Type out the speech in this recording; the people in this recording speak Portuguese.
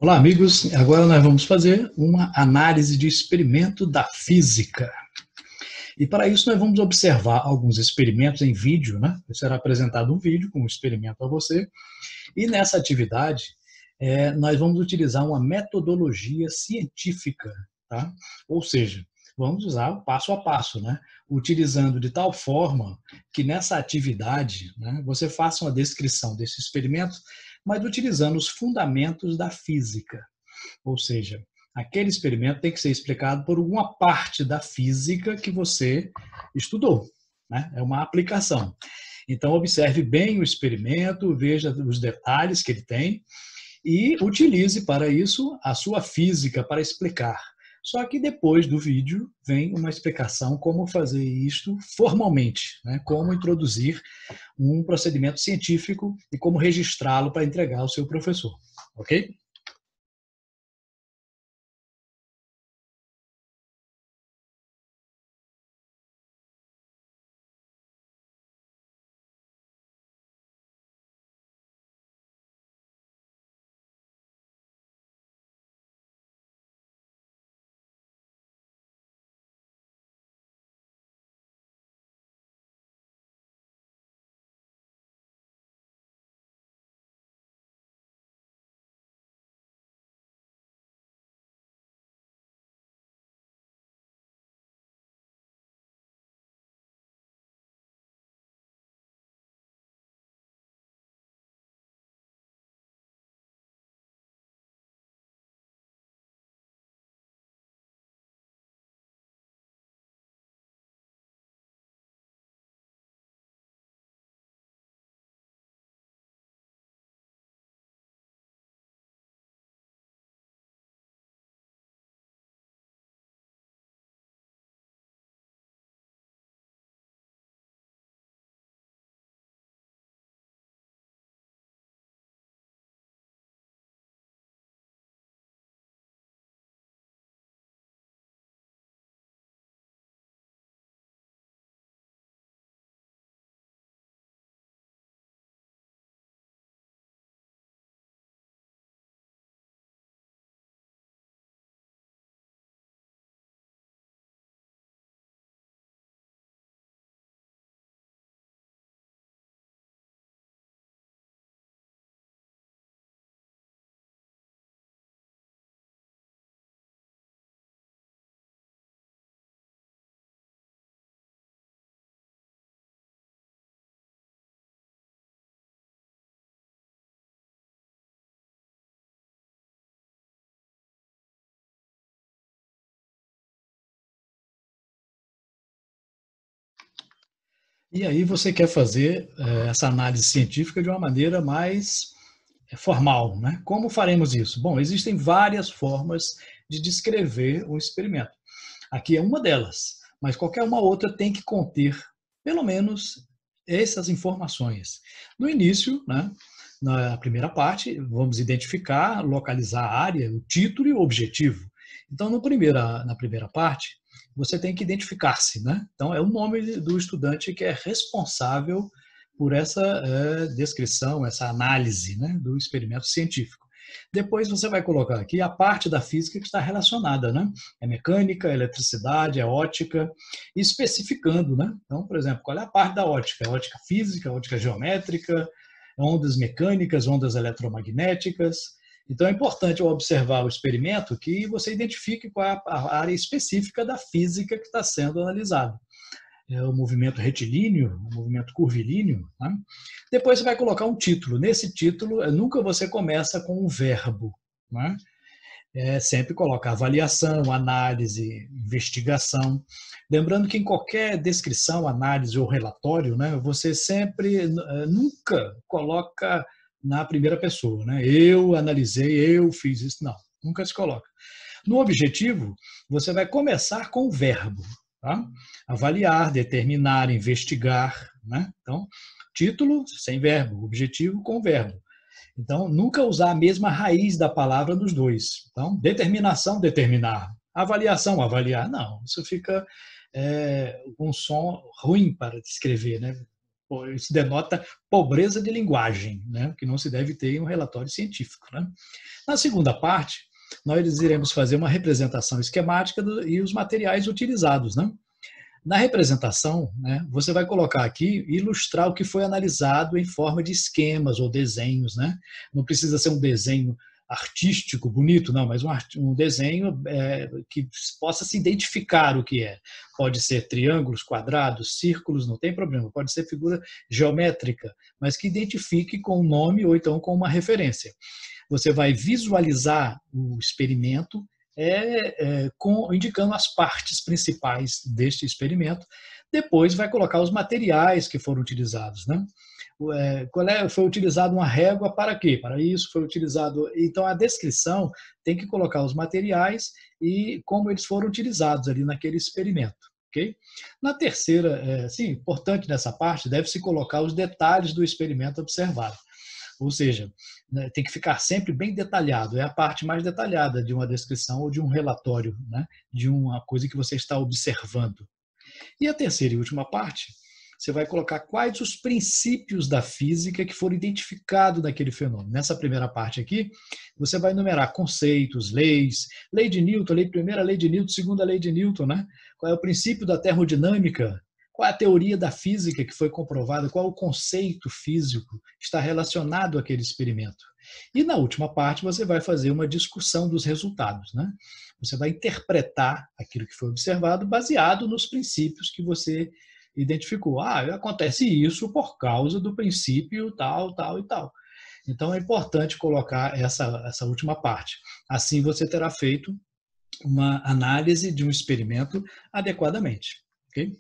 Olá, amigos. Agora nós vamos fazer uma análise de experimento da física. E para isso nós vamos observar alguns experimentos em vídeo, né? Será apresentado um vídeo com um experimento a você. E nessa atividade, nós vamos utilizar uma metodologia científica, tá? Ou seja, vamos usar o passo a passo, né? Utilizando de tal forma que nessa atividade, né, você faça uma descrição desse experimento, mas utilizando os fundamentos da física. Ou seja, aquele experimento tem que ser explicado por uma parte da física que você estudou, né? É uma aplicação. Então, observe bem o experimento, veja os detalhes que ele tem e utilize para isso a sua física para explicar. Só que depois do vídeo vem uma explicação como fazer isto formalmente, né? Como introduzir um procedimento científico e como registrá-lo para entregar ao seu professor, ok? E aí você quer fazer essa análise científica de uma maneira mais formal, né? Como faremos isso? Bom, existem várias formas de descrever o experimento. Aqui é uma delas, mas qualquer uma outra tem que conter, pelo menos, essas informações. No início, né, na primeira parte, vamos identificar, localizar a área, o título e o objetivo. Então, na primeira parte, você tem que identificar-se, né? Então, é o nome do estudante que é responsável por essa descrição, essa análise, né, do experimento científico. Depois você vai colocar aqui a parte da física que está relacionada, né? É mecânica, é eletricidade, é ótica, especificando, né? Então, por exemplo, qual é a parte da ótica? Ótica física, ótica geométrica, ondas mecânicas, ondas eletromagnéticas. Então, é importante observar o experimento que você identifique qual é a área específica da física que está sendo analisada. É o movimento retilíneo, o movimento curvilíneo. Né? Depois você vai colocar um título. Nesse título, nunca você começa com um verbo. Né? Sempre coloca avaliação, análise, investigação. Lembrando que em qualquer descrição, análise ou relatório, né, você sempre, nunca coloca na primeira pessoa. Né? Eu analisei, eu fiz isso. Não, nunca se coloca. No objetivo, você vai começar com o verbo. Tá? Avaliar, determinar, investigar. Né? Então, título sem verbo, objetivo com verbo. Então, nunca usar a mesma raiz da palavra nos dois. Então, determinação, determinar. Avaliação, avaliar. Não, isso fica um som ruim para descrever, né? Isso denota pobreza de linguagem, né? Que não se deve ter em um relatório científico, né? Na segunda parte, nós iremos fazer uma representação esquemática e os materiais utilizados, né? Na representação, né, você vai colocar aqui, ilustrar o que foi analisado em forma de esquemas ou desenhos, né? Não precisa ser um desenho artístico, bonito, não, mas um desenho que possa se identificar o que é. Pode ser triângulos, quadrados, círculos, não tem problema. Pode ser figura geométrica, mas que identifique com um nome ou então com uma referência. Você vai visualizar o experimento indicando as partes principais deste experimento. Depois vai colocar os materiais que foram utilizados, né? Foi utilizado uma régua para quê? Para isso foi utilizado. Então a descrição tem que colocar os materiais e como eles foram utilizados ali naquele experimento. Okay? Na terceira, importante nessa parte, deve-se colocar os detalhes do experimento observado. Ou seja, né, tem que ficar sempre bem detalhado, é a parte mais detalhada de uma descrição ou de um relatório, né, de uma coisa que você está observando. E a terceira e última parte, você vai colocar quais os princípios da física que foram identificados naquele fenômeno. Nessa primeira parte aqui, você vai enumerar conceitos, leis, lei de Newton, primeira lei de Newton, segunda lei de Newton, né? Qual é o princípio da termodinâmica, qual é a teoria da física que foi comprovada, qual é o conceito físico que está relacionado àquele experimento. E na última parte você vai fazer uma discussão dos resultados, né? Você vai interpretar aquilo que foi observado baseado nos princípios que você identificou. Acontece isso por causa do princípio tal, tal e tal. Então é importante colocar essa última parte. Assim você terá feito uma análise de um experimento adequadamente. Ok?